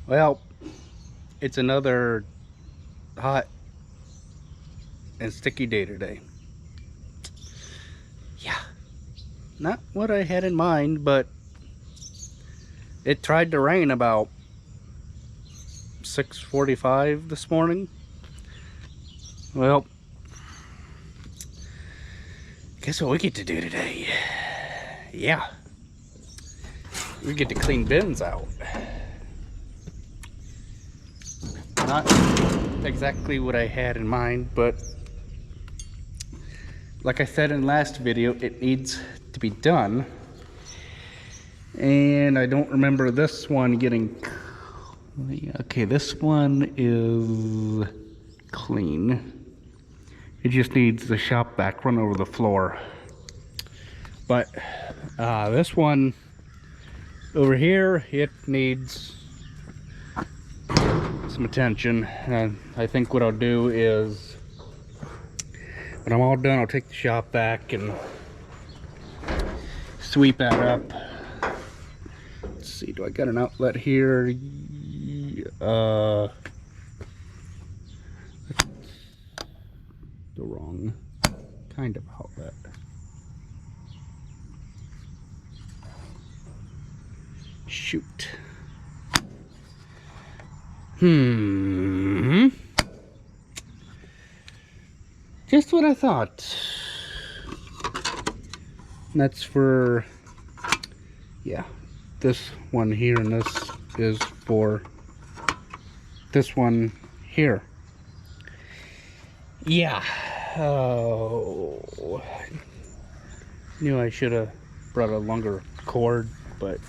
Well, it's another hot and sticky day today. Yeah, not what I had in mind, but it tried to rain about 6:45 this morning. Well, guess what we get to do today? Yeah, we get to clean bins out. Not exactly what I had in mind, but like I said in last video, it needs to be done. And I don't remember this one getting... Okay, this one is clean. It just needs the shop vac run over the floor. But this one over here, it needs some attention. And I think what I'll do is, when I'm all done, I'll take the shop vac and sweep that up. Let's see, do I got an outlet here? The wrong kind of outlet. Shoot. Just what I thought. And that's for, yeah, this one here, and this is for this one here. Yeah. Oh. Knew I should have brought a longer cord, but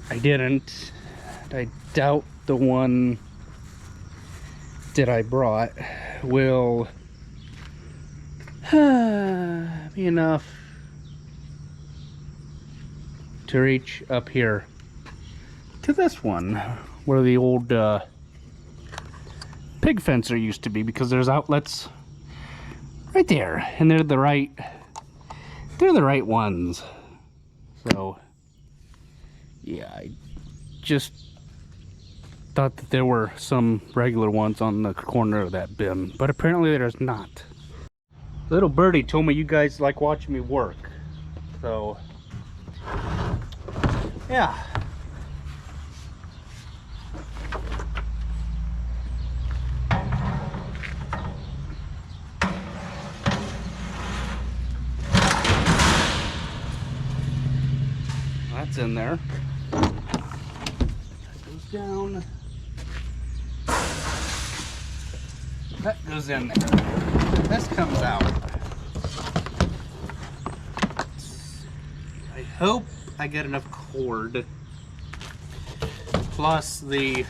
I didn't. I doubt the one that I brought will be enough to reach up here to this one where the old pig fencer used to be, because there's outlets right there, and they're the right ones. So yeah, I just thought that there were some regular ones on the corner of that bin, but apparently there's not. Little birdie told me you guys like watching me work, so yeah. That's in there. That goes down. That goes in there. This comes out. I hope I get enough cord, plus the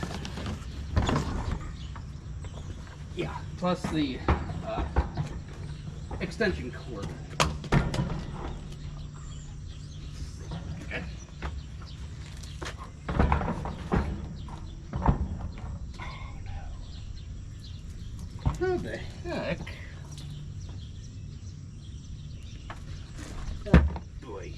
extension cord. How the heck? Oh boy.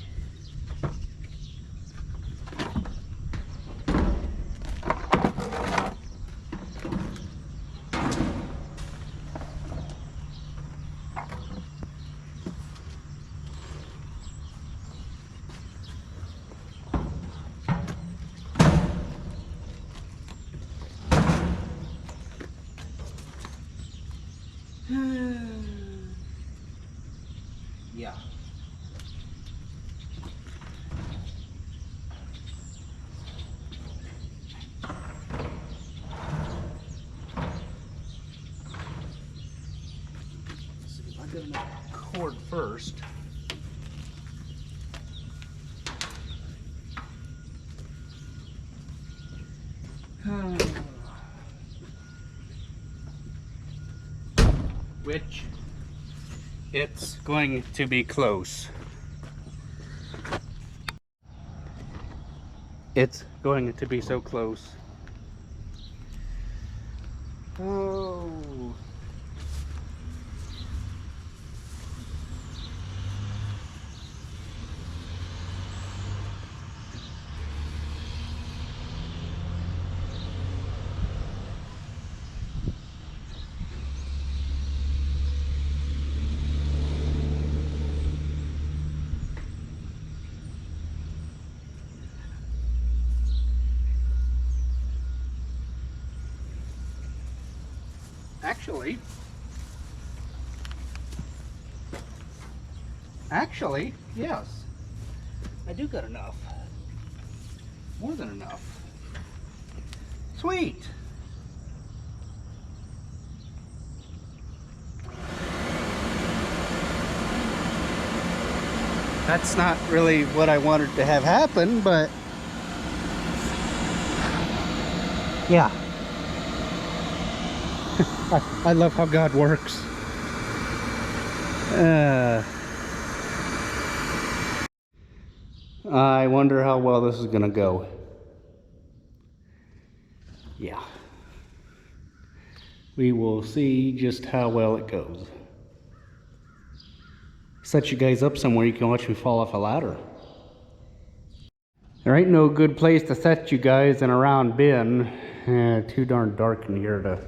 Yeah. Let's see if I get enough cord first. Which it's going to be close. It's going to be so close. Oh. Actually, yes. I do got enough. More than enough. Sweet. That's not really what I wanted to have happen, but yeah. I love how God works. I wonder how well this is gonna go. Yeah. We will see just how well it goes. Set you guys up somewhere you can watch me fall off a ladder. There ain't no good place to set you guys in a round bin. Too darn dark in here to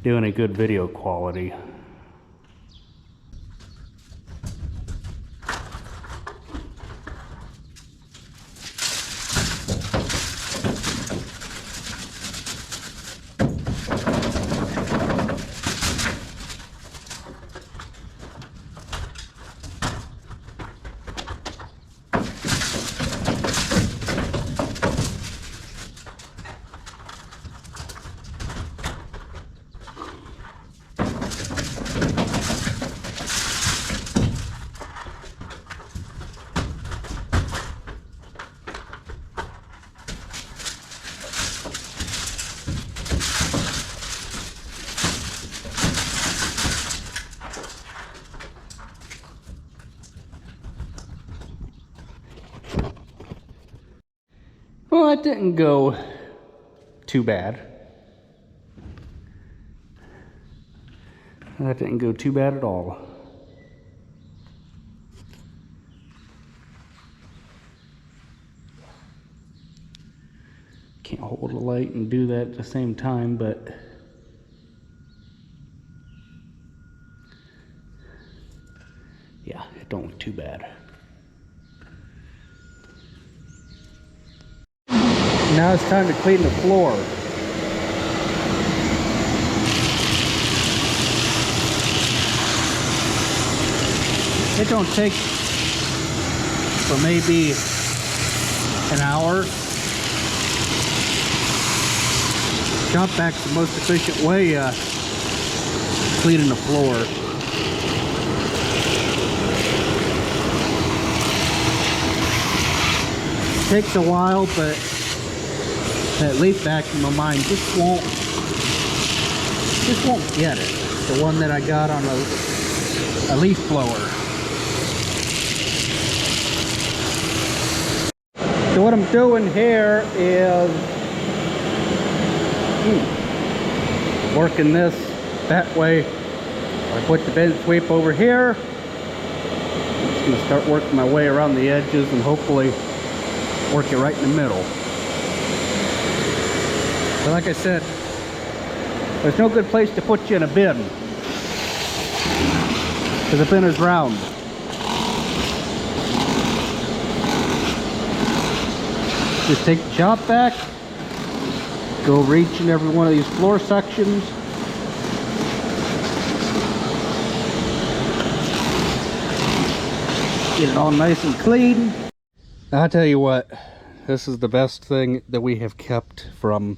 do any good video quality. Well, that didn't go too bad. That didn't go too bad at all. Can't hold a light and do that at the same time, but yeah, it don't look too bad. Now it's time to clean the floor. It don't take for maybe an hour. Shop vac's the most efficient way cleaning the floor. Takes a while, but that leaf vacuum of mine just won't get it. The one that I got on a leaf blower. So what I'm doing here is working this that way. I put the bin sweep over here. I'm just gonna start working my way around the edges and hopefully work it right in the middle. But like I said, there's no good place to put you in a bin, because the bin is round. Just take the shop vac, go over each and every one of these floor sections. Get it all nice and clean. I'll tell you what, this is the best thing that we have kept from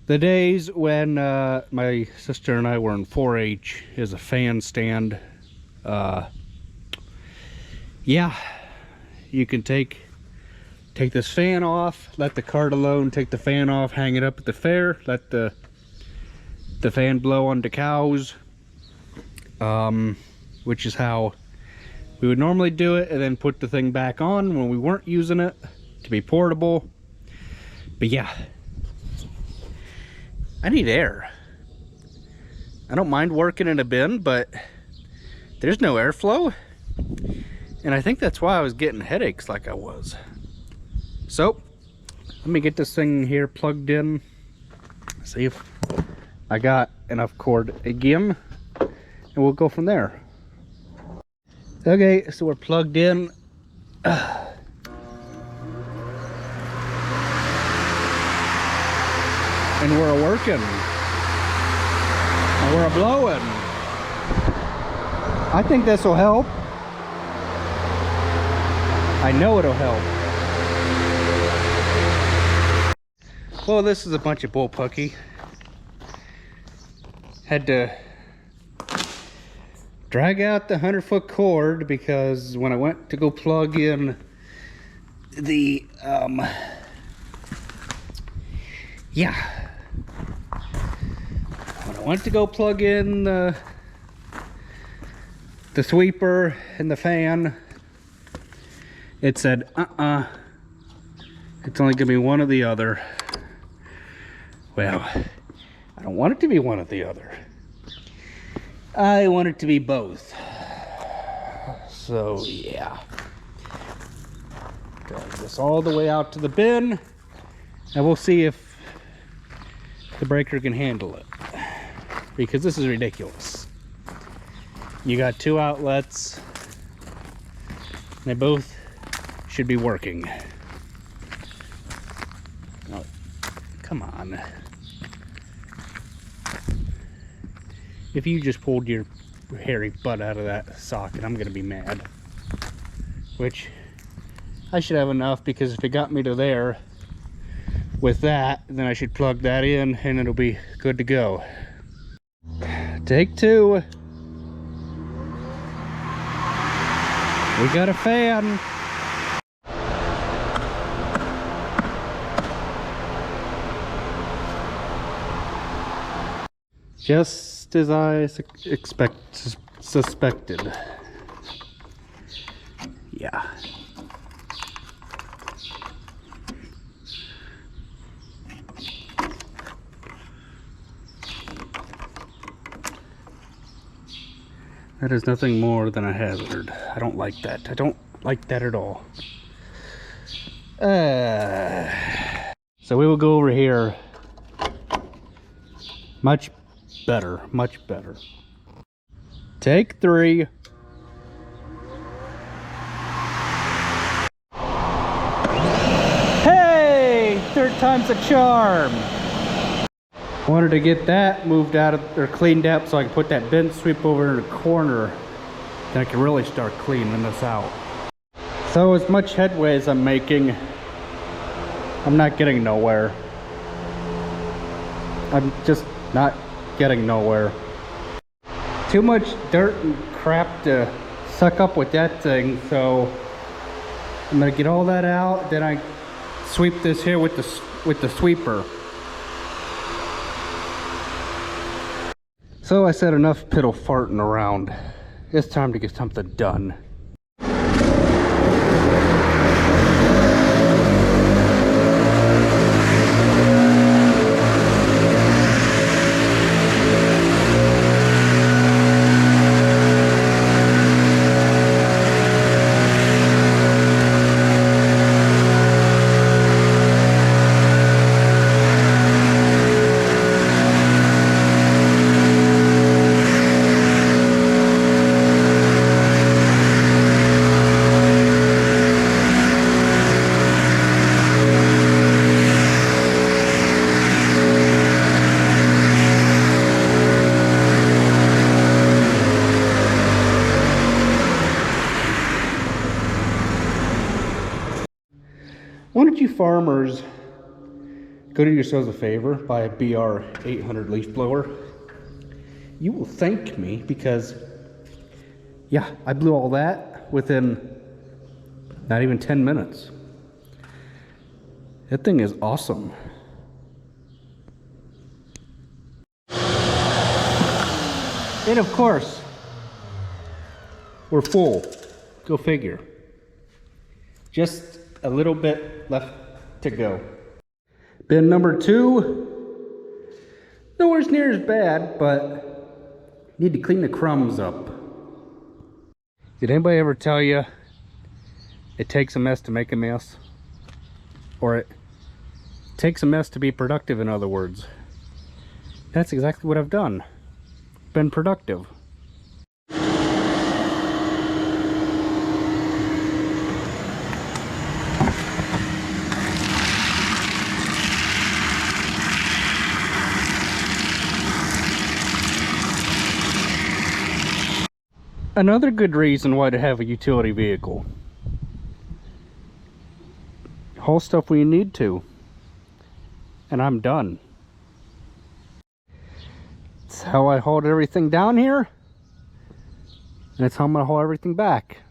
the days when my sister and I were in 4-H. Is a fan stand. Yeah, you can take this fan off, let the cart alone, take the fan off, hang it up at the fair, let the fan blow on the cows, which is how we would normally do it, and then put the thing back on when we weren't using it to be portable. But yeah, I need air. I don't mind working in a bin, but there's no airflow, and I think that's why I was getting headaches like I was. So let me get this thing here plugged in, see if I got enough cord again, and we'll go from there. Okay, so we're plugged in. And we're working. And we're blowing. I think this will help. I know it'll help. Well, this is a bunch of bullpucky. Had to drag out the 100-foot cord because when I went to go plug in the when I went to go plug in the sweeper and the fan, it said it's only gonna be one or the other. Well, I don't want it to be one or the other. I want it to be both. So yeah, drag this all the way out to the bin, and we'll see if the breaker can handle it, because this is ridiculous. You got two outlets, they both should be working. Oh, come on. If you just pulled your hairy butt out of that socket, I'm gonna be mad. Which, I should have enough, because if it got me to there with that, then I should plug that in and it'll be good to go. Take two. We got a fan. Just as I suspected. Yeah. That is nothing more than a hazard. I don't like that. I don't like that at all. So we will go over here. Much better, much better. Take three. Hey, third time's a charm. Wanted to get that moved out of, or cleaned up, so I can put that bin sweep over in the corner. Then I can really start cleaning this out. So as much headway as I'm making, I'm not getting nowhere. I'm just not getting nowhere. Too much dirt and crap to suck up with that thing, so I'm gonna get all that out, then I sweep this here with the sweeper. So I said enough piddle farting around. It's time to get something done. Why don't you farmers go do yourselves a favor, buy a BR 800 leaf blower. You will thank me, because yeah, I blew all that within not even 10 minutes. That thing is awesome. And of course, we're full. Go figure. Just a little bit left to go. Bin number 2, nowhere near as bad, but need to clean the crumbs up. Did anybody ever tell you it takes a mess to make a mess? Or it takes a mess to be productive, in other words? That's exactly what I've done. Been productive. Another good reason why to have a utility vehicle. Haul stuff when you need to. And I'm done. That's how I hauled everything down here. And that's how I'm going to haul everything back.